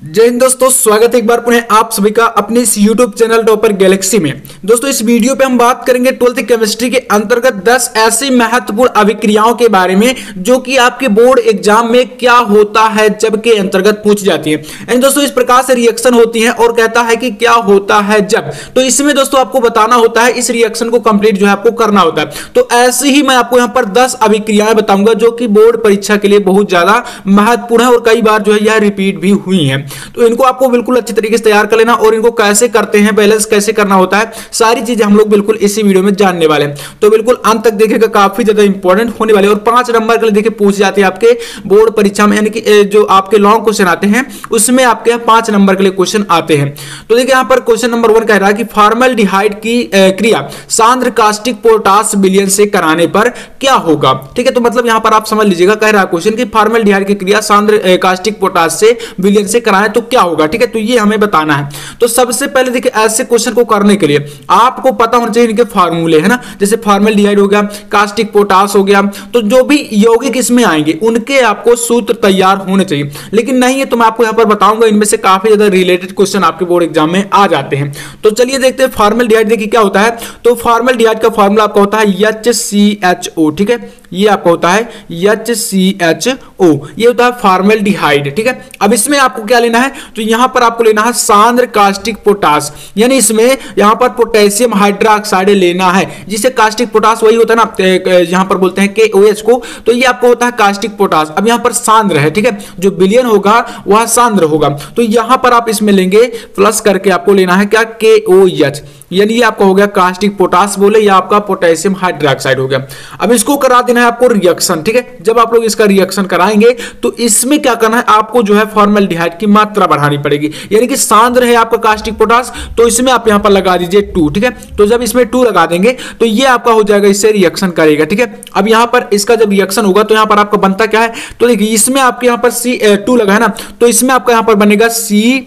जय हिंद दोस्तों, स्वागत है एक बार पुनः आप सभी का अपने इस YouTube चैनल टॉपर गैलेक्सी में। दोस्तों इस वीडियो पे हम बात करेंगे 12th केमिस्ट्री के अंतर्गत 10 ऐसी महत्वपूर्ण अभिक्रियाओं के बारे में जो कि आपके बोर्ड एग्जाम में क्या होता है जब के अंतर्गत पूछ जाती है। एंड दोस्तों इस प्रकार से रिएक्शन होती है और कहता है कि क्या होता है जब, तो इसमें दोस्तों आपको बताना होता है, इस रिएक्शन को कंप्लीट जो है आपको करना होता है। तो ऐसे ही मैं आपको यहाँ पर 10 अभिक्रियाएं बताऊंगा जो कि बोर्ड परीक्षा के लिए बहुत ज्यादा महत्वपूर्ण है और कई बार जो है यह रिपीट भी हुई है। तो इनको आपको बिल्कुल अच्छी तरीके से तैयार कर लेना और इनको कैसे करते हैं, बैलेंस कैसे करना होता है, सारी चीजें हम लोग बिल्कुल इसी वीडियो में जानने वाले हैं। तो बिल्कुल अंत तक देखिएगा, काफी ज्यादा इंपॉर्टेंट होने वाले। और 5 नंबर के लिए देखिए पूछ जाती है आपके बोर्ड परीक्षा में, यानी कि जो आपके लॉन्ग क्वेश्चन आते हैं उसमें आपके 5 नंबर के लिए क्वेश्चन आते हैं। तो देखिए यहाँ पर क्वेश्चन नंबर 1 कह रहा है कि फॉर्मल्डिहाइड की क्रिया सांद्र कास्टिक पोटाश विलयन से कराने पर क्या होगा। ठीक है, तो मतलब यहाँ पर आप समझ लीजिएगा, कह रहा है क्वेश्चन कि फॉर्मल्डिहाइड की क्रिया सांद्र कास्टिक पोटाश से विलयन से कराने तो क्या होगा। ठीक है, तो ये हमें बताना है। तो सबसे पहले देखिए ऐसे क्वेश्चन को करने के लिए आपको पता होना चाहिए इनके फार्मूले, है ना। जैसे फॉर्मल्डिहाइड हो गया, कास्टिक पोटाश हो गया, तो जो भी यौगिक इसमें आएंगे उनके आपको सूत्र तैयार होने चाहिए। लेकिन नहीं है तो मैं आपको यहां पर बताऊंगा, इनमें से काफी ज्यादा रिलेटेड क्वेश्चन आपके बोर्ड एग्जाम में आ जाते हैं। तो चलिए देखते हैं फॉर्मल्डिहाइड देखिए क्या होता है। तो फॉर्मल्डिहाइड का फॉर्मूला आपका होता है HCHO। ठीक है, ये आपका होता है HCHO, ये होता है फॉर्मल्डिहाइड। ठीक है, अब इसमें आपको क्या लेना है, तो यहां पर आपको लेना है सांद्र कास्टिक पोटाश, यानी इसमें यहां पर पोटेशियम हाइड्रोक्साइड लेना है, जिसे कास्टिक पोटाश वही होता है ना, यहां पर बोलते हैं KOH को, तो ये आपको होता है कास्टिक पोटाश। अब यहां पर सांद्र है, ठीक है, जो विलयन होगा वह सांद्र होगा, तो यहां पर आप इसमें लेंगे प्लस करके आपको लेना है क्या, KOH, यानी ये आपका हो गया कास्टिक पोटाश बोले या आपका पोटेशियम हाइड्रोक्साइड हो गया। अब इसको करा देना है आपको रिएक्शन। ठीक है, जब आप लोग इसका रिएक्शन कराएंगे तो इसमें क्या करना है, आपको जो है फॉर्मल्डिहाइड की मात्रा बढ़ानी पड़ेगी, यानी कि सांद्र है आपका कास्टिक पोटाश, तो इसमें आप यहां पर लगा दीजिए 2। ठीक है, तो जब इसमें 2 लगा देंगे तो ये आपका हो जाएगा, इससे रिएक्शन करेगा। ठीक है, अब यहां पर इसका जब रिएक्शन होगा तो यहां पर आपका बनता क्या है, तो देखिए इसमें आपके यहां पर C2 लगा है ना, तो इसमें आपका यहां पर बनेगा C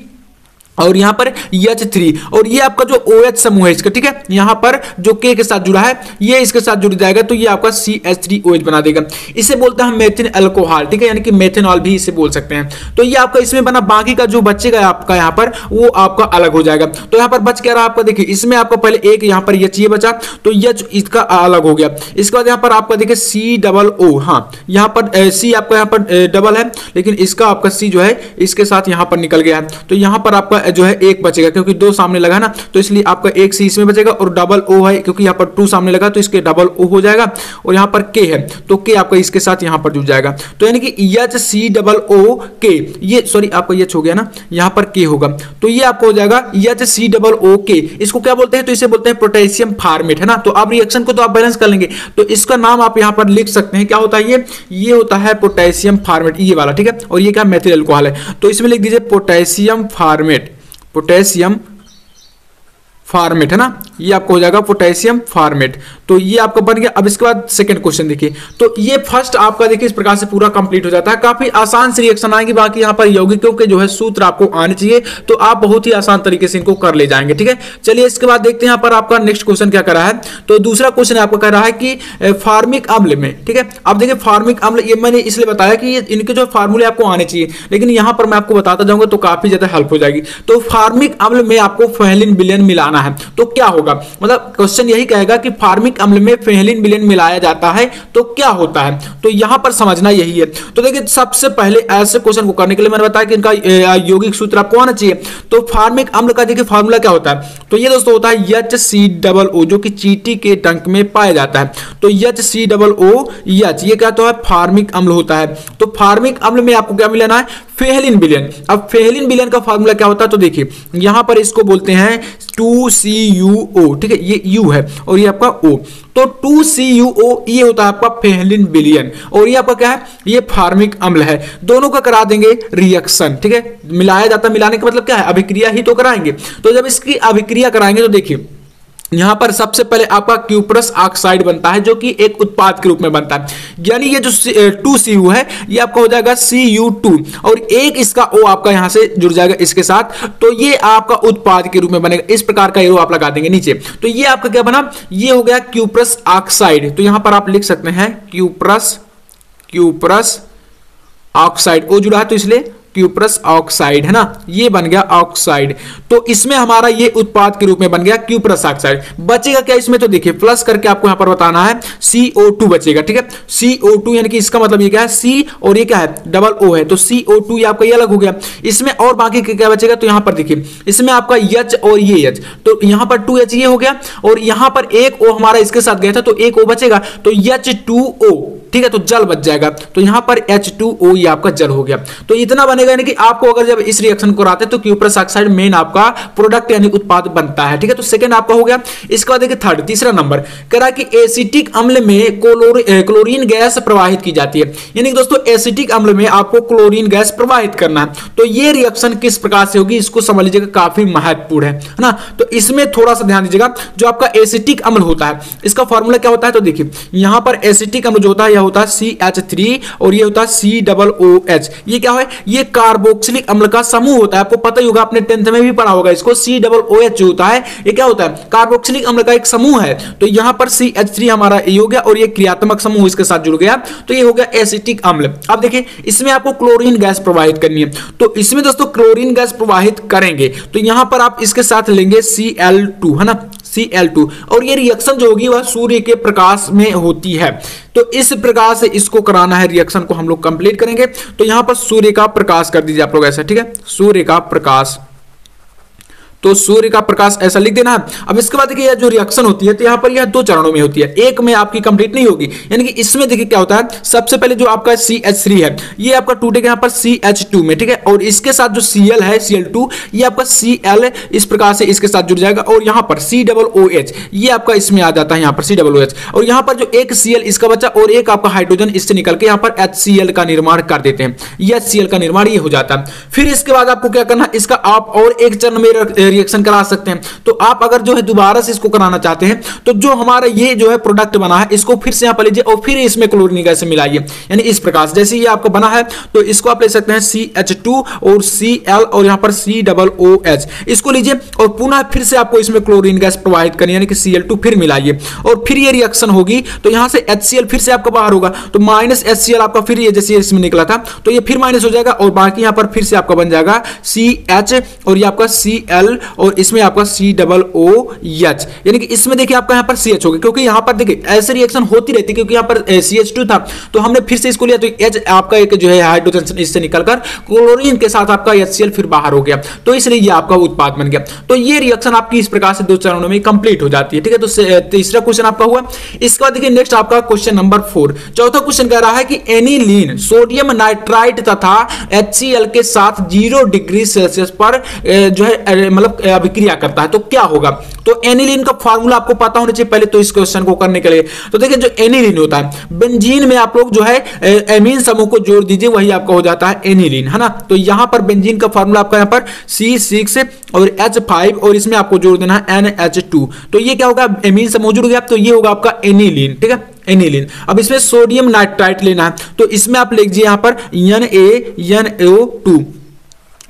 और यहां पर H3, और ये आपका जो OH समूह है इसका, ठीक है, यहां पर जो K के साथ जुड़ा है ये इसके साथ जुड़ जाएगा, तो ये आपका CH3OH बना देगा। इसे बोलते हैं मेथिल अल्कोहल। ठीक है, यानी कि मेथनॉल भी इसे बोल सकते हैं। तो ये आपका इसमें बना, बाकी का जो बचेगा आपका यहां पर वो आपका अलग हो जाएगा। तो यहां पर बच क्या रहा आपका, देखिए इसमें आपका पहले एक यहां पर H ये बचा, तो H इसका अलग हो गया। इसके बाद यहां पर आपका देखिए COO, हाँ यहां पर C आपका यहां पर डबल है, लेकिन इसका आपका C जो है इसके साथ यहां पर निकल गया है, तो यहां पर आपका जो है एक बचेगा, क्योंकि 2 सामने लगा ना, तो इसलिए आपका एक सी इसमें बचेगा, और डबल O है क्योंकि यहाँ पर 2 सामने लगा तो इसके डबल O हो जाएगा, और यहाँ पर K है तो K आपका इसके साथ यहाँ पर जुड़ जाएगा। तो यानी कि HCOOK, ये सॉरी आपका H हो गया ना, यहाँ पर K होगा, तो ये आपको हो जाएगा HCOOK। इसको क्या बोलते हैं, तो इसे बोलते हैं पोटेशियम फॉर्मेट, है ना। तो आप रिएक्शन को तो आप बैलेंस कर लेंगे, तो इसका नाम आप यहाँ पर लिख सकते हैं, क्या होता है ये होता है पोटेशियम फॉर्मेट, ये वाला। ठीक है, और ये क्या मेथिल अल्कोहल है, तो इसमें लिख दीजिए पोटेशियम फॉर्मेट, पोटेशियम फॉर्मेट, है ना, ये आपको हो जाएगा पोटेशियम फॉर्मेट। तो ये आपका बन गया। अब इसके बाद सेकंड क्वेश्चन देखिए, तो ये फर्स्ट आपका देखिए इस प्रकार से पूरा कंप्लीट हो जाता है। काफी आसान से रिएक्शन आएंगे, बाकी यहाँ पर यौगिकों के जो है सूत्र आपको आने चाहिए, तो आप बहुत ही आसान तरीके से इनको कर ले जाएंगे। ठीक है, चलिए इसके बाद देखते हैं यहाँ पर आपका नेक्स्ट क्वेश्चन क्या कर रहा है। तो दूसरा क्वेश्चन आपको कह रहा है कि फार्मिक अम्ल में, ठीक है, अब देखिए फार्मिक अम्ल, ये मैंने इसलिए बताया कि इनके जो फार्मूले आपको आने चाहिए, लेकिन यहाँ पर मैं आपको बताता जाऊंगा तो काफी ज्यादा हेल्प हो जाएगी। तो फार्मिक अम्ल में आपको फेहलिन विलयन मिलाना है, तो क्या होगा, मतलब क्वेश्चन यही कहेगा कि फार्मिक अम्ल में फेहलिन विलयन मिलाया जाता है तो क्या होता है, तो यहां पर समझना यही है। तो देखिए सबसे पहले ऐसे क्वेश्चन को करने के लिए मैंने बताया कि इनका यौगिक सूत्र आपको आना चाहिए। तो फार्मिक अम्ल का देखिए फार्मूला क्या होता है, तो ये दोस्तों होता है HCOO, जो कि चींटी के डंक में पाया जाता है। तो HCOOH, ये क्या तो है फार्मिक अम्ल होता है। तो फार्मिक अम्ल में आपको क्या मिलाना है, फेहलिन विलयन। अब फेहलिन विलयन का फार्मूला क्या होता है, तो देखिए यहां पर इसको बोलते हैं 2CuO। ठीक है, ये U है और ये आपका O, तो 2CuO ये होता है आपका फेहलिन विलयन, और ये आपका क्या है, ये फार्मिक अम्ल है। दोनों का करा देंगे रिएक्शन। ठीक है, मिलाया जाता, मिलाने का मतलब क्या है, अभिक्रिया ही तो कराएंगे। तो जब इसकी अभिक्रिया कराएंगे तो देखिए यहां पर सबसे पहले आपका क्यूप्रस ऑक्साइड बनता है, जो कि एक उत्पाद के रूप में बनता है, यानी ये जो 2Cu है ये आपका हो जाएगा Cu2, और एक इसका O आपका यहां से जुड़ जाएगा इसके साथ, तो ये आपका उत्पाद के रूप में बनेगा। इस प्रकार का एरो आप लगा देंगे नीचे, तो ये आपका क्या बना, ये हो गया क्यूप्रस ऑक्साइड। तो यहां पर आप लिख सकते हैं क्यूप्रस ऑक्साइड, O जुड़ा है तो इसलिए क्यूप्रस ऑक्साइड, है ना, ये बन गया ऑक्साइड। तो इसमें हमारा ये उत्पाद के रूप में बन गया क्यूप्रस ऑक्साइड। बचेगा क्या इसमें, तो देखिए प्लस करके आपको यहां पर बताना है CO2 बचेगा, ठीक है। CO2 यानी कि इसका मतलब ये क्या है, C और ये क्या है, डबल O है, तो CO2 ये आपका ये अलग हो गया। इसमें और बाकी क्या बचेगा, तो यहां पर देखिए इसमें आपका H और ये H, तो यहां पर 2H ये हो गया और यहां पर एक O हमारा इसके साथ गया था तो एक O बचेगा, तो H2O, ठीक है, तो जल बच जाएगा। तो यहां पर H2O ये आपका जल हो गया। तो इतना बनेगा, यानी कि आपको अगर जब इस रिएक्शन को कराते हैं तो क्यूप्रस ऑक्साइड मेन आपका प्रोडक्ट यानी उत्पाद बनता है, ठीक है। तो सेकंड आपका हो गया। इसके बाद देखिए थर्ड, तीसरा नंबर कह रहा है कि एसिटिक अम्ल में क्लोरीन गैस प्रवाहित की जाती है। यानी कि दोस्तों एसिटिक अम्ल में आपको क्लोरीन गैस प्रवाहित करना है। तो ये रिएक्शन किस प्रकार से होगी, इसको समझ लीजिएगा, काफी महत्वपूर्ण है ना। तो इसमें थोड़ा सा ध्यान दीजिएगा, जो आपका एसिटिक अम्ल होता है इसका फॉर्मूला क्या होता है, तो देखिए यहां पर एसिटिक अम्ल जो होता है होता है CH3 और ये होता है COOH। ये क्या है, ये कार्बोक्सिलिक अम्ल का समूह होता है। आपको पता ही होगा, आपने 10th में भी पढ़ा होगा इसको। COOH जो होता है ये क्या होता है, कार्बोक्सिलिक अम्ल का एक समूह है। तो यहां पर CH3 हमारा ये हो गया और ये क्रियात्मक समूह इसके साथ जुड़ गया, तो ये हो गया एसिटिक अम्ल। अब देखिए इसमें आपको क्लोरीन गैस प्रवाहित करनी है। तो इसमें दोस्तों क्लोरीन गैस प्रवाहित करेंगे तो यहां पर आप इसके साथ लेंगे Cl2, है ना, Cl2, और ये रिएक्शन जो होगी वह सूर्य के प्रकाश में होती है। तो इस प्रकार से इसको कराना है, रिएक्शन को हम लोग कंप्लीट करेंगे। तो यहां पर सूर्य का प्रकाश कर दीजिए आप लोग ऐसा, ठीक है, सूर्य का प्रकाश। तो सूर्य का प्रकाश ऐसा लिख देना है। अब इसके बाद देखिए जो रिएक्शन होती है तो यहां पर यह दो चरणों में होती है, एक में आपकी कंप्लीट नहीं होगी। यानी कि इसमें देखिए क्या होता है, सबसे पहले जो आपका CH3 है ये आपका टूटेगा यहां पर CH2 में, ठीक है, और इसके साथ जो Cl है Cl2 ये आपका Cl इस प्रकार से इसके साथ जुड़ जाएगा और यहां पर COOH ये आपका इसमें आ जाता है, यहां पर COOH, और यहां पर जो एक Cl इसका बचा और एक आपका हाइड्रोजन इससे निकल के यहां पर HCl का निर्माण कर देते हैं। ये HCl का निर्माण ये हो जाता है। फिर इसके बाद आपको क्या करना है, इसका आप और एक चरण में रिएक्शन करा सकते हैं। तो आप अगर जो है दोबारा से इसको कराना चाहते हैं तो जो हमारा ये जो है प्रोडक्ट बना है इसको फिर से यहां पर लीजिए और फिर इसमें क्लोरीन गैस मिलाइए। यानी इस प्रकार से जैसे ये आपका बना है तो इसको आप ले सकते हैं CH2 और Cl और यहां पर COOH, इसको लीजिए और पुनः फिर से आपको इसमें क्लोरीन गैस प्रवाहित करनी है, यानी कि Cl2 फिर मिलाइए और फिर ये रिएक्शन होगी तो यहां से HCl फिर से आपका बाहर होगा, तो माइनस HCl आपका फिर ये जैसे इसमें निकला था तो ये फिर माइनस हो जाएगा और बाकी यहां पर फिर से आपका बन जाएगा CH और ये आपका Cl और इसमें आपका COOH। यानी कि इसमें देखिए आपका यहां पर CH होगा, क्योंकि यहां पर देखिए ऐसे रिएक्शन होती रहती है, क्योंकि यहां पर CH2 था तो हमने फिर से इसको लिया तो H आपका एक जो है हाइड्रोजन इससे निकलकर क्लोरीन के साथ आपका HCl फिर बाहर हो गया, तो इसलिए ये आपका उत्पाद बन गया। तो ये रिएक्शन आपकी इस प्रकार से दो चरणों में कंप्लीट हो जाती है, ठीक है। तो तीसरा क्वेश्चन आपका हुआ। इसके बाद देखिए नेक्स्ट आपका क्वेश्चन नंबर 4, चौथा क्वेश्चन कह रहा है कि एनिलीन सोडियम नाइट्राइट तथा HCl के साथ 0 डिग्री सेल्सियस पर जो है मतलब अभिक्रिया करता है तो क्या होगा। तो एनिलीन का फार्मूला आपको पता होना चाहिए पहले तो इस क्वेश्चन को करने के लिए। तो देखिए जो एनिलीन होता है, बेंजीन में आप लोग जो है एमीन समूह को जोड़ दीजिए वही आपका हो जाता है एनिलीन, है ना। तो यहां पर बेंजीन का फार्मूला आपका यहां पर C6 और H5 और इसमें आपको जोड़ देना है NH2। तो ये क्या होगा, एमीन समूह जुड़ गया तो ये होगा आपका एनिलीन, ठीक है, एनिलीन। अब इसमें सोडियम नाइट्राइट लेना है तो इसमें आप लिख दीजिए यहां पर NaNO2,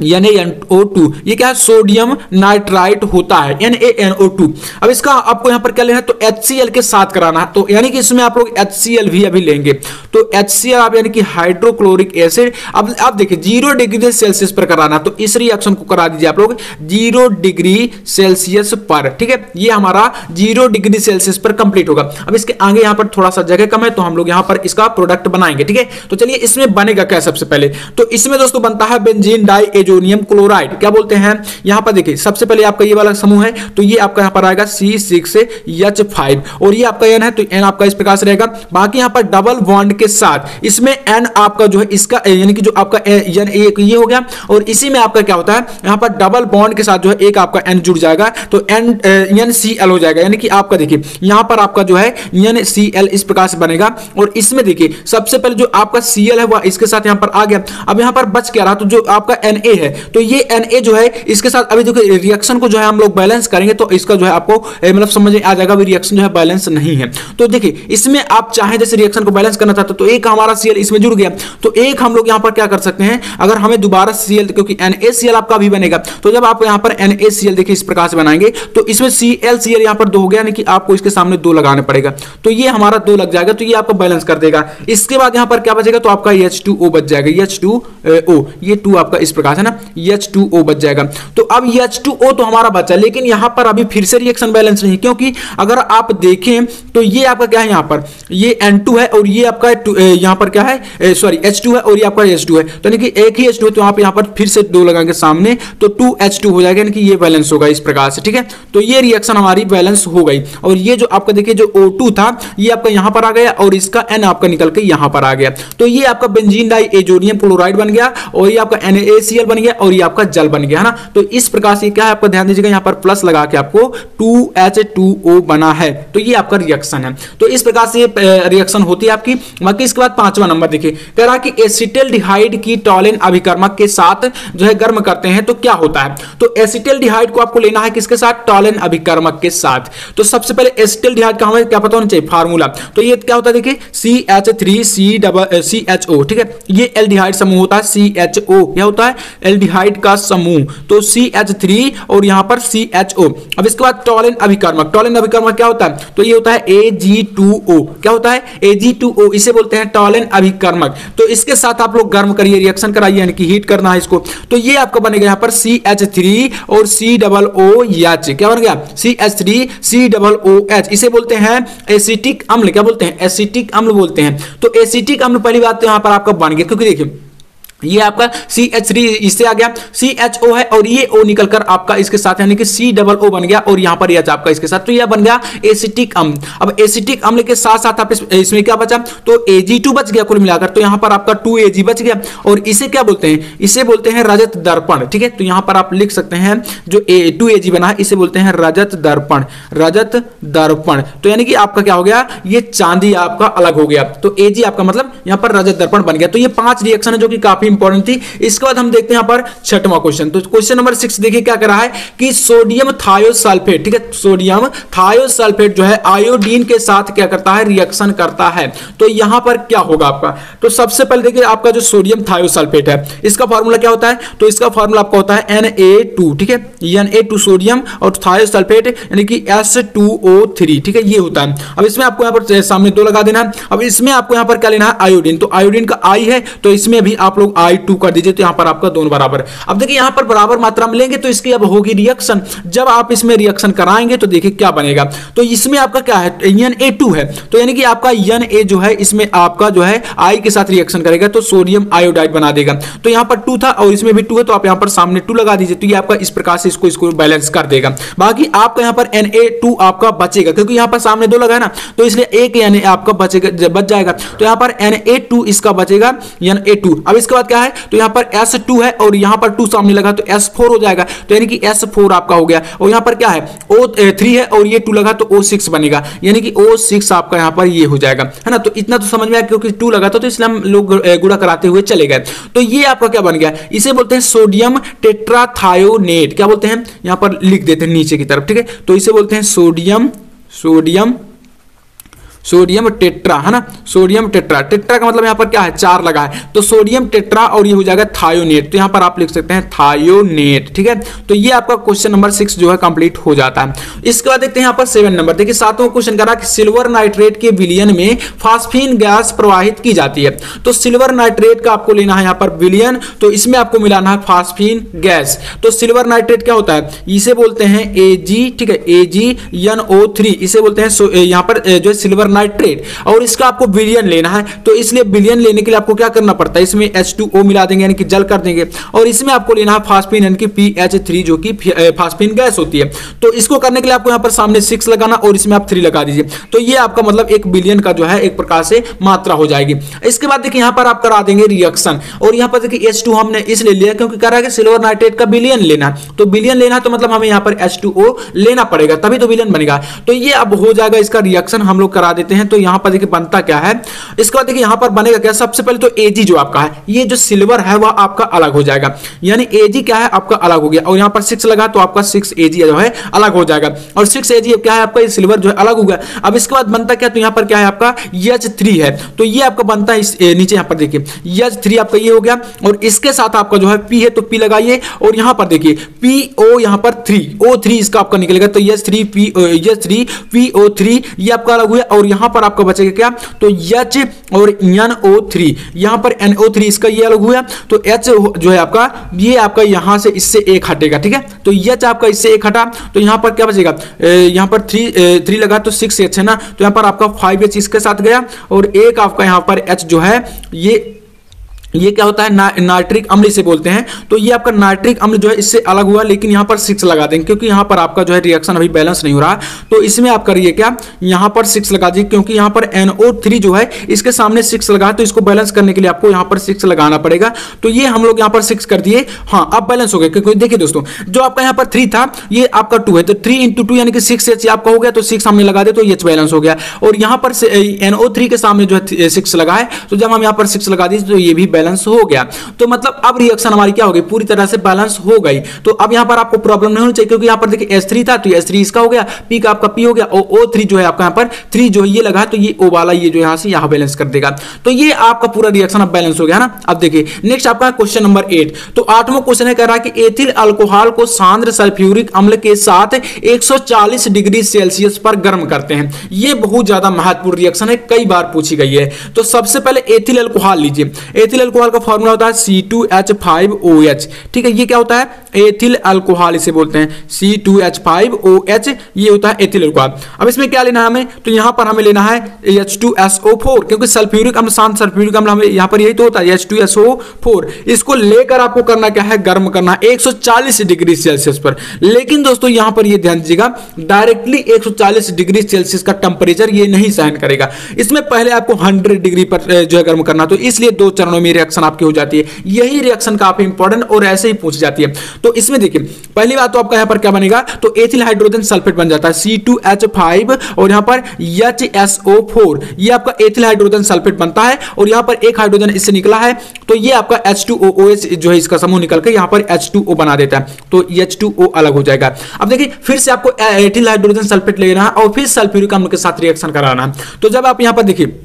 NaNO2 ये क्या है, सोडियम नाइट्राइट होता है NaNO2। अब इसका आपको यहां पर क्या लेना है, तो HCl के साथ कराना है, तो यानी कि इसमें आप लोग HCl भी अभी लेंगे तो HCl आप यानी कि हाइड्रोक्लोरिक एसिड। अब आप देखिए 0 डिग्री सेल्सियस पर कराना तो इस रिएक्शन को करा दीजिए आप लोग 0 डिग्री सेल्सियस पर, ठीक है, ये हमारा 0 डिग्री सेल्सियस पर कंप्लीट होगा। अब इसके आगे यहां पर थोड़ा सा जगह कम है तो हम लोग यहां पर इसका प्रोडक्ट बनाएंगे, ठीक है। तो चलिए इसमें बनेगा क्या, सबसे पहले तो इसमें दोस्तों बनता है बेंजीन डाई एजोनियम क्लोराइड, क्या बोलते हैं। यहां पर देखिए सबसे पहले आपका ये वाला समूह है तो ये आपका यहां पर आएगा C6H5 और ये आपका N है तो N आपका इस प्रकार से रहेगा। बाकी यहां पर डबल बॉन्ड के साथ इसमें N आपका जो है इसका यानी कि जो आपका N एक ये हो गया और इसी में आपका क्या होता है, यहां पर डबल बॉन्ड के साथ जो है एक आपका N जुड़ जाएगा तो NCl हो जाएगा। यानी कि आपका देखिए यहां पर आपका जो है NCl इस प्रकार से बनेगा और इसमें देखिए सबसे पहले जो आपका Cl है वह इसके साथ यहां पर आ गया। अब यहां पर बच क्या रहा, तो जो आपका Na है, तो ये Na जो है इसके साथ अभी देखो रिएक्शन को जो है हम लोग बैलेंस करेंगे तो इसका जो है आपको मतलब समझ में आ जाएगा, रिएक्शन जो है बैलेंस नहीं है। तो देखिए इसमें आप चाहे जैसे रिएक्शन को बैलेंस करना चाहते हो तो एक हमारा Cl इसमें जुड़ गया, तो एक हम लोग यहां पर क्या कर सकते हैं, अगर हमें दोबारा Cl, क्योंकि NaCl आपका भी बनेगा, तो जब आप यहां पर NaCl देखिए इस प्रकार से बनाएंगे तो इसमें Cl यहां पर 2 हो गया, यानी कि आपको इसके सामने 2 लगाने पड़ेगा, तो ये हमारा 2 लग जाएगा, तो ये आपको बैलेंस कर देगा। इसके बाद यहां पर क्या बचेगा, तो आपका H2O बच जाएगा, H2O, ये 2 आपका इस प्रकार से ना H2O बच जाएगा। तो अब H2O तो हमारा बचा, लेकिन यहां पर अभी फिर से रिएक्शन बैलेंस नहीं, क्योंकि अगर आप देखें तो ये आपका क्या है, यहां पर ये N2 है और ये आपका यहां पर क्या है, सॉरी H2 है और ये आपका H2 है, तो यानी कि एक ही H2 है, तो आप यहां पर फिर से 2 लगाएंगे सामने तो 2H2 हो जाएगा, यानी कि ये बैलेंस होगा इस प्रकार से, ठीक है। तो ये रिएक्शन हमारी बैलेंस हो गई, और ये जो आपका देखिए जो O2 था ये आपका यहां पर आ गया और इसका N आपका निकल के यहां पर आ गया, तो ये आपका बेंजीन डाइएजोनियम क्लोराइड बन गया और ये आपका NaCl बन गया और ये आपका जल बन गया, है ना। तो इस प्रकार से क्या है, आपका ध्यान दीजिएगा, यहां पर प्लस लगा के आपको 2H2O बना है, तो ये आपका रिएक्शन है। तो इस प्रकार से रिएक्शन होती है आपकी। बाकी इसके बाद 5वां नंबर देखिए, कह रहा कि एसिटल्डिहाइड की टॉलिन अभिकर्मक के साथ जो है गर्म करते हैं तो क्या होता है, तो एसिटल्डिहाइड को आपको लेना है किसके साथ, टॉलिन अभिकर्मक के साथ। तो सबसे पहले एसिटल्डिहाइड का हमें क्या पता होना चाहिए, फार्मूला, तो ये क्या होता है देखिए CH3CHO, ठीक है, ये एल्डिहाइड समूह होता है, CHO क्या होता है, एल्डिहाइड का समूह, तो CH3 और यहां पर CHO। अब इसके बाद टॉलिन अभिकर्मक, टॉलिन अभिकर्मक क्या होता है, तो ये होता है Ag2O, क्या होता है Ag2O, इसे बोलते हैं टॉलिन अभिकर्मक। तो इसके साथ आप लोग गर्म करिए, रिएक्शन कराइए, यानी कि हीट करना है इसको, तो ये आपका बनेगा यहां पर CH3 और COOH, क्या बन गया CH3COOH, इसे बोलते हैं एसिटिक अम्ल, क्या बोलते हैं, एसिटिक अम्ल बोलते हैं। तो एसिटिक अम्ल पहली बात तो यहां पर आपका बन गया, क्योंकि देखिए ये आपका CH3 इससे आ गया, CHO है और ये O निकलकर आपका इसके साथ यानी कि COO बन गया और यहां पर H आपका इसके साथ, तो यह बन गया एसिटिक अम्ल। अब एसिटिक अम्ल के साथ साथ आप इसमें क्या बचा, तो Ag2 बच गया कुल मिलाकर, तो यहां पर आपका 2Ag बच गया, और इसे क्या बोलते हैं, इसे बोलते हैं रजत दर्पण, ठीक है। तो यहां पर आप लिख सकते हैं जो 2Ag बना है इसे बोलते हैं रजत दर्पण, रजत दर्पण। तो यानी कि आपका क्या हो गया, ये चांदी आपका अलग हो गया, तो Ag आपका मतलब यहां पर रजत दर्पण बन गया। तो ये 5 रिएक्शन है जो कि काफी इंपॉर्टेंट थी। इसके बाद हम देखते हैं यहां पर 6वां क्वेश्चन, तो क्वेश्चन नंबर 6 देखिए क्या कर रहा है कि सोडियम थायोसल्फेट, ठीक है, सोडियम थायोसल्फेट जो है आयोडीन के साथ क्या करता है, रिएक्शन करता है। तो यहां पर क्या होगा आपका, तो सबसे पहले देखिए आपका जो सोडियम थायोसल्फेट है इसका फार्मूला क्या होता है, तो इसका फार्मूला आपका होता है Na2, ठीक है, Na2 सोडियम और थायोसल्फेट यानी कि H2O3, ठीक है, ये होता है। अब इसमें आपको यहां पर सामने 2 लगा देना है। अब इसमें आपको यहां पर क्या लेना है, आयोडीन, तो आयोडीन का I है तो इसमें भी आप लोग I2 कर दीजिए, तो यहां पर आपका दोनों बराबर। अब देखिए यहां पर बराबर मात्रा में लेंगे तो इसकी अब होगी रिएक्शन, जब आप इसमें रिएक्शन कराएंगे तो देखिए क्या बनेगा, तो इसमें आपका क्या है Na2 है, तो यानी कि आपका Na जो है इसमें आपका जो है I के साथ रिएक्शन करेगा तो सोडियम आयोडाइड बना देगा। तो यहां पर 2 था और इसमें भी 2 है, तो आप यहां पर सामने 2 लगा दीजिए, तो ये आपका इस प्रकार से इसको बैलेंस कर देगा। बाकी आपका यहां पर Na2 आपका बचेगा, क्योंकि यहां पर सामने 2 लगा है ना, तो इसलिए एक Na आपका बचेगा, बच जाएगा, तो यहां पर Na2 इसका बचेगा, Na2। अब इसके बाद क्या है, तो यहां पर S2 है और यहां पर 2 सामने लगा तो S4 हो जाएगा, तो यानी कि S4 आपका हो गया, और यहां पर क्या है O3 है और ये 2 लगा तो O6 बनेगा, यानी कि O6 आपका यहां पर ये हो जाएगा, है ना। तो इतना तो समझ में आया, क्योंकि 2 लगा था तो इसलिए हम लोग गुणा कराते हुए चले गए। तो ये आपका क्या बन गया, इसे बोलते हैं सोडियम टेट्राथायोनेट, क्या बोलते हैं, यहां पर लिख देते हैं नीचे की तरफ, ठीक है, तो इसे बोलते हैं सोडियम टेट्रा, है ना, सोडियम टेट्रा, टेट्रा का मतलब यहां पर क्या है 4 लगा है, तो सोडियम टेट्रा और ये हो जाएगा थायोनेट, तो यहां पर आप लिख सकते हैं थायोनेट, ठीक है। तो ये आपका क्वेश्चन नंबर 6 जो है कंप्लीट हो जाता है। इसके बाद देखते हैं यहां पर 7 नंबर, देखिए 7वां क्वेश्चन करा कि सिल्वर नाइट्रेट के विलयन में फास्फीन गैस प्रवाहित की जाती है। तो सिल्वर नाइट्रेट का आपको लेना है यहां पर विलयन, तो इसमें आपको मिलाना है फास्फीन गैस। तो सिल्वर नाइट्रेट क्या होता है, इसे बोलते हैं Ag, ठीक है, AgNO3, इसे बोलते हैं यहां पर जो सिल्वर नाइट्रेट, और इसका आपको विलयन लेना है, तो इसलिए विलयन लेने के लिए आपको क्या करना पड़ता है, इसमें H2O मिला देंगे यानी कि जल कर देंगे, और इसमें आपको लेना है फास्फीन यानी कि PH3 जो कि फास्फीन गैस होती है। तो इसको करने के लिए आपको यहां पर सामने 6 लगाना और इसमें आप 3 लगा दीजिए, तो ये आपका मतलब एक विलयन का जो है एक प्रकार से मात्रा हो जाएगी। इसके बाद देखिए यहां पर आप करा देंगे रिएक्शन, और यहां पर देखिए H2 हमने इसलिए लिया क्योंकि कह रहा है कि सिल्वर नाइट्रेट का विलयन लेना है, तो विलयन लेना तो मतलब हमें यहां पर H2O लेना पड़ेगा, तभी तो विलयन बनेगा। तो ये अब हो जाएगा इसका रिएक्शन, हम लोग करा देते देते हैं। तो यहाँ पर देखिए बनता क्या है, इसके बाद देखिए यहाँ पर बनेगा क्या, सबसे पहले तो Ag जो आपका है, ये जो सिल्वर है वह आपका अलग हो जाएगा, यानी Ag क्या है आपका अलग हो गया, और यहाँ पर 6 लगा तो आपका 6Ag जो है अलग हो जाएगा, और 6Ag क्या है आपका ये सिल्वर जो है अलग हो गया। अब इसके बाद बनता क्या, तो यहाँ पर क्या है आपका H3 है, तो ये आपका बनता है इस नीचे यहाँ पर देखिए H3 आपका ये हो गया, और इसके साथ आपका जो है P है तो P लगाइए, और यहाँ पर देखिए PO यहाँ पर 3 O3 इसका आपका निकलेगा, तो H3PO3 ये आपका अलग हुआ, और यहाँ पर आपका बचेगा क्या, तो H और NO3 यहाँ पर NO3 इसका ये अलग हुआ, तो H जो है आपका ये आपका यहाँ से इससे एक हटेगा, ठीक है, तो H आपका इससे एक हटा, तो यहाँ पर क्या बचेगा, यहाँ पर 3 लगा तो 6H है ना, तो यहाँ पर आपका 5H इसके साथ गया, और एक आपका यहाँ पर H जो है ये क्या होता है, नाइट्रिक अम्ल इसे बोलते हैं, तो ये आपका नाइट्रिक अम्ल जो है इससे अलग हुआ, लेकिन यहाँ पर 6 लगा देंगे क्योंकि यहाँ पर आपका जो है रिएक्शन अभी बैलेंस नहीं हो रहा, तो इसमें आप करिए क्या, यहाँ पर 6 लगा दीजिए, क्योंकि यहाँ पर NO3 जो है इसके सामने 6 लगा, तो इसको बैलेंस करने के लिए आपको यहाँ पर 6 लगाना पड़ेगा, तो ये हम लोग यहाँ पर 6 कर दिए, हाँ अब बैलेंस हो गया। क्योंकि देखिए दोस्तों जो आपका यहाँ पर 3 था ये आपका 2 है, तो 3 × 2 यानी कि 6H आपका हो गया, तो 6 हमने लगा दे तो H बैलेंस हो गया, और यहाँ पर NO3 के सामने जो है 6 लगा है, तो जब हम यहाँ पर 6 लगा दीजिए तो ये भी बैलेंस हो गया, तो मतलब अब रिएक्शन हमारी क्या हो गई, पूरी तरह से बैलेंस हो गई। तो अब यहां पर आपको प्रॉब्लम नहीं होनी चाहिए, क्योंकि यहां पर देखिए H3 था तो H3 इसका हो गया, P का आपका P हो गया, और O3 जो है आपका यहां पर 3 जो है ये लगा है, तो ये O वाला ये जो यहां से यहां बैलेंस कर देगा, तो ये आपका पूरा रिएक्शन अब बैलेंस हो गया ना। अब देखिए नेक्स्ट आपका क्वेश्चन नंबर 8, तो 8वां क्वेश्चन है, कह रहा है कि एथिल अल्कोहल को सांद्र सल्फ्यूरिक अम्ल के साथ 140 डिग्री सेल्सियस पर गर्म करते हैं। ये बहुत ज्यादा महत्वपूर्ण रिएक्शन है, कई बार पूछी गई है। तो सबसे पहले एथिल अल्कोहल लीजिए, एथिल अल्कोहल का फॉर्मूला होता है C2H5OH, ठीक है, ये क्या होता है, एथिल अल्कोहल इसे बोलते हैं, C2H5OH ये होता है एथिल अल्कोहल। अब इसमें क्या लेना है हमें, तो यहां पर हमें लेना है H2SO4, क्योंकि सल्फ्यूरिक अम्ल शांत सल्फ्यूरिक अम्ल हमें यहां पर यही तो होता है H2SO4, इसको लेकर आपको करना क्या है, गर्म करना है 140 डिग्री सेल्सियस पर। लेकिन दोस्तों यहां पर ये ध्यान दीजिएगा, डायरेक्टली 140 डिग्री सेल्सियस का टेंपरेचर ये नहीं सहन करेगा, इसमें पहले आपको 100 डिग्री पर जो है गर्म करना, तो इसलिए 2 चरणों में रिएक्शन आपकी हो जाती है। यही रिएक्शन काफी इंपॉर्टेंट और ऐसे ही पूछी जाती है। तो इसमें देखिए पहली बात तो आपका यहां पर क्या बनेगा, तो एथिल हाइड्रोजन सल्फेट बन जाता है C2H5 और यहां पर HSO4, ये आपका एथिल हाइड्रोजन सल्फेट बनता है, और यहां पर एक हाइड्रोजन इससे निकला है, तो ये आपका H2OOH जो है इसका समूह निकल के यहां पर H2O बना देता है, तो H2O अलग हो जाएगा। अब देखिए फिर से आपको एथिल हाइड्रोजन सल्फेट लेना है और फिर सल्फ्यूरिक अम्ल के साथ रिएक्शन कराना है। तो जब आप यहां पर देखिए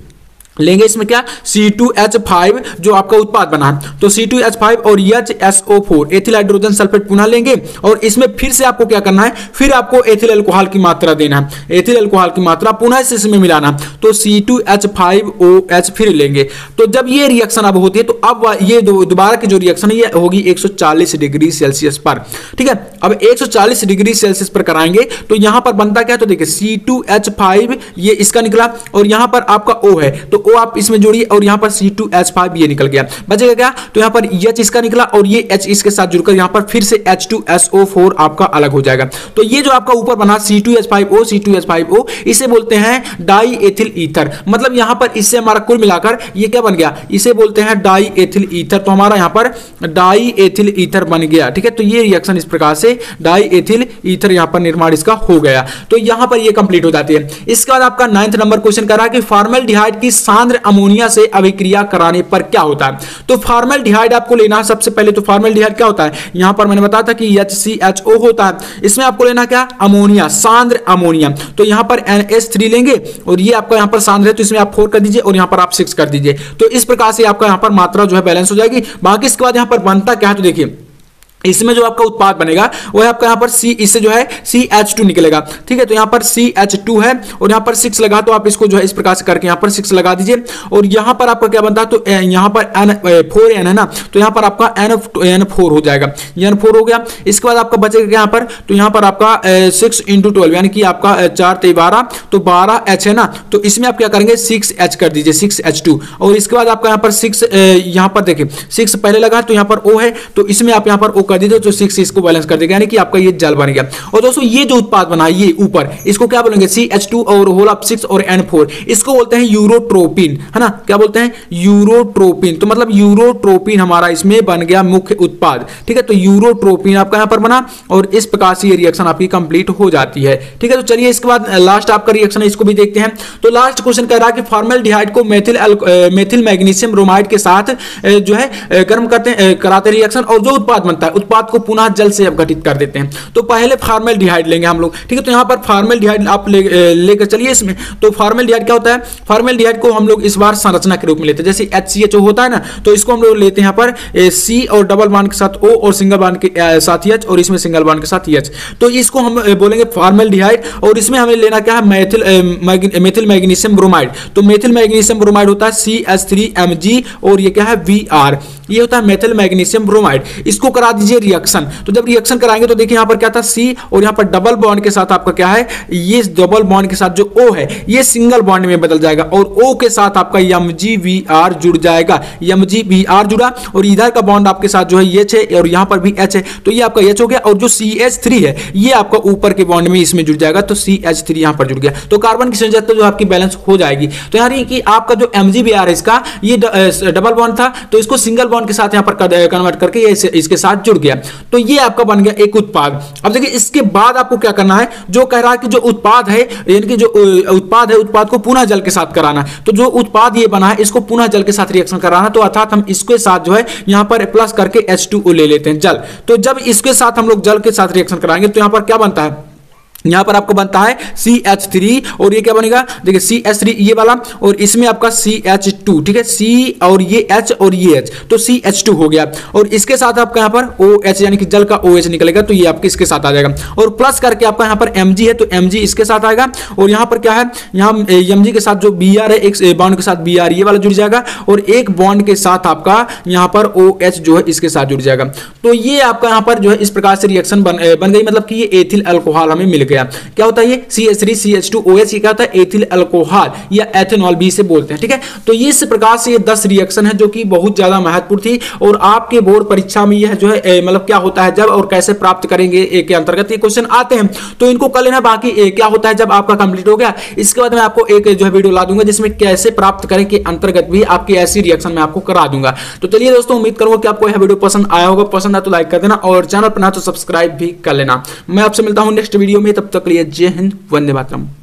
लेंगे इसमें क्या, C2H5 जो आपका उत्पाद बना है, तो C2H5 और HSO4 एथिल हाइड्रोजन सल्फेट पुनः लेंगे, और इसमें फिर से आपको क्या करना है, फिर आपको एथिल अल्कोहल की मात्रा देना है, एथिल अल्कोहल की मात्रा पुनः से इसमें मिलाना, तो C2H5OH फिर लेंगे। तो जब ये रिएक्शन अब होती है, तो अब ये दोबारा की जो रिएक्शन है ये होगी 140 डिग्री सेल्सियस पर, ठीक है। अब 140 डिग्री सेल्सियस पर कराएंगे, तो यहां पर बनता क्या, तो देखिए C2H5 ये इसका निकला, और यहां पर आपका O है, तो O आप इसमें जोड़िए, और यहां पर C2H5 ये निकल गया, बचेगा क्या, तो यहां पर H इसका निकला, और ये H इसके साथ जुड़कर यहां पर फिर से H2SO4 आपका अलग हो जाएगा। तो ये जो आपका ऊपर बना C2H5O इसे बोलते हैं डाई एथिल ईथर, मतलब यहां पर इससे हमारा कुल मिलाकर ये क्या बन गया, इसे बोलते हैं डाई एथिल ईथर, तो हमारा यहां पर डाई एथिल ईथर बन गया, ठीक है। तो ये रिएक्शन इस प्रकार से डाई एथिल ईथर यहां पर निर्माण इसका हो गया, तो यहां पर ये कंप्लीट हो जाती है। इसके बाद आपका 9th नंबर क्वेश्चन कर रहा है कि फॉर्मल्डिहाइड की सांद्र अमोनिया से अभिक्रिया कराने पर क्या होता है। तो फॉर्मल्डिहाइड आपको लेना है सबसे पहले, तो फॉर्मल्डिहाइड क्या होता है, यहां पर मैंने बताया था कि HCHO होता है, इसमें आपको लेना क्या, अमोनिया, सांद्र अमोनिया, तो यहां पर NH3 लेंगे, और ये आपका यहां पर सांद्र है, तो इसमें आप 4 कर दीजिए और यहां पर आप 6 कर दीजिए, तो इस प्रकार से आपका यहां पर मात्रा जो है बैलेंस हो जाएगी। बाकी इसके बाद यहां पर बनता क्या है, तो देखिए इसमें जो आपका उत्पाद बनेगा वो है आपका यहाँ पर C, इससे जो है CH2 निकलेगा, ठीक है। तो यहाँ पर CH2 है, और यहाँ पर 6 लगा, तो आप इसको जो है इस प्रकार से करके यहाँ पर 6 लगा दीजिए, और यहाँ पर आपका क्या बनता है, तो यहाँ पर N4N है ना, तो यहाँ पर आपका N4 हो जाएगा, N4 हो गया। इसके बाद आपका बचेगा यहाँ पर, तो यहाँ पर आपका 6 × 12 यानी कि आपका 4 × 12, तो 12H है ना, तो इसमें आप क्या करेंगे 6H कर दीजिए, 6H2, और इसके बाद आपका यहाँ पर 6 यहाँ पर देखिए 6 पहले लगा, तो यहाँ पर O है, तो इसमें आप यहाँ पर O कर दीजिए तो 6 इसको बैलेंस कर देगा, यानी कि आपका ये जल बन गया। और दोस्तों ये जो उत्पाद बना है ये ऊपर, इसको क्या बोलेंगे, CH2 और होल ऑफ 6 और N4, इसको बोलते हैं यूरोट्रोपिन, है ना, क्या बोलते हैं, यूरोट्रोपिन। तो मतलब यूरोट्रोपिन हमारा इसमें बन गया मुख्य उत्पाद, ठीक है। तो यूरोट्रोपिन आपका यहां पर बना और इस प्रकार से ये रिएक्शन आपकी कंप्लीट हो जाती है, ठीक है। तो चलिए इसके बाद लास्ट आपका रिएक्शन है, इसको भी देखते हैं। तो लास्ट क्वेश्चन कह रहा है कि फॉर्मल्डिहाइड को मेथिल मैग्नीशियम ब्रोमाइड के साथ जो है गर्म कराते रिएक्शन, और जो उत्पाद बनता है उत्पाद को पुनः जल से अपघटित कर देते हैं। तो पहले फॉर्मल्डिहाइड लेंगे हम लोग, ठीक है। तो यहां पर फॉर्मल्डिहाइड आप लेकर चलिए इसमें। तो फॉर्मल्डिहाइड क्या होता है, फॉर्मल्डिहाइड को हम लोग इस बार संरचना के रूप में लेते हैं, जैसे HCHO होता है ना, तो इसको हम लोग लेते हैं यहाँ पर C और डबल बॉन्ड के साथ O और सिंगल बॉन्ड के साथ H और इसमें सिंगल बॉन्ड के साथ H। तो इसको हम बोलेंगे फॉर्मल्डिहाइड, और इसमें हमें लेना क्या है, मेथिल मैग्नीशियम ब्रोमाइड। तो मेथिल मैग्नीशियम ब्रोमाइड होता है CH3Mg और ये क्या है Vr, ये होता है मेथिल मैग्नीशियम ब्रोमाइड। इसको करा दीजिए रिएक्शन। तो जब रिएक्शन कराएंगे तो देखिए यहां पर क्या था C, और यहां पर डबल बॉन्ड के साथ आपका क्या है, ये डबल बॉन्ड के साथ जो O है ये सिंगल बॉन्ड में बदल जाएगा, और O के साथ आपका MgVr जुड़ जाएगा, MgVr जुड़ा, और इधर का बॉन्ड आपके साथ जो है H है और यहां पर भी H है, तो ये आपका H हो गया। और जो CH3 है ये आपका ऊपर के बॉन्ड में इसमें जुड़ जाएगा, तो CH3 यहां पर जुड़ गया। तो कार्बन की संरचना जो आपकी बैलेंस हो जाएगी। तो यानी कि आपका जो MgVr है इसका ये डबल बॉन्ड था, तो इसको सिंगल बॉन्ड के साथ यहां पर कन्वर्ट करके ये इसके साथ जुड़ गया। तो ये आपका बन गया एक उत्पाद। अब देखिए इसके बाद आपको क्या करना है, जो कह रहा है कि जो उत्पाद है, यानी कि जो उत्पाद है उत्पाद को पुनः जल के साथ कराना। तो जो उत्पाद ये बना है इसको पुनः जल के साथ रिएक्शन कराना, तो अर्थात हम इसके साथ जो है यहां पर प्लस करके H2O ले लेते हैं जल। तो जब इसके साथ हम लोग जल के साथ रिएक्शन कराएंगे तो यहां पर क्या बनता है, यहां पर आपको बनता है CH3, और ये क्या बनेगा, देखिए CH3 ये वाला, और इसमें आपका CH2, ठीक है, C और ये H और ये H, तो CH2 हो गया। और इसके साथ आपका यहां पर OH यानी कि जल का OH निकलेगा, तो ये आपके इसके साथ आ जाएगा। और प्लस करके आपका यहां पर Mg है, तो Mg इसके साथ आएगा। और यहां पर क्या है, यहां Mg के साथ जो Br है, एक बॉन्ड के साथ Br ये वाला जुड़ जाएगा, और एक बॉन्ड के साथ आपका यहां पर OH जो है इसके साथ जुड़ जाएगा। तो ये आपका यहां पर जो है इस प्रकार से रिएक्शन बन गई, मतलब कि ये एथिल अल्कोहल हमें मिल गया। क्या होता है ये CH3 CH2OH, ये क्या होता है, एथिल अल्कोहल या एथेनॉल भी इसे बोलते हैं, ठीक है। तो ये इस प्रकार से ये 10 रिएक्शन है जो कि बहुत ज्यादा महत्वपूर्ण थी, और आपके बोर्ड परीक्षा में यह जो है मतलब क्या होता है जब और कैसे प्राप्त करेंगे के अंतर्गत ये क्वेश्चन आते हैं, तो इनको कर लेना। बाकी क्या होता है जब आपका कंप्लीट हो गया, इसके बाद मैं आपको एक जो है वीडियो ला दूंगा जिसमें कैसे प्राप्त करें के अंतर्गत भी आपकी ऐसी रिएक्शन मैं आपको करा दूंगा। तो चलिए दोस्तों, उम्मीद करूंगा कि आपको यह वीडियो पसंद आया होगा। पसंद आया तो लाइक कर देना, और चैनल पर ना तो सब्सक्राइब भी कर लेना। मैं आपसे मिलता हूं नेक्स्ट वीडियो में, तब तक के लिए जय हिंद, वंदे मातरम।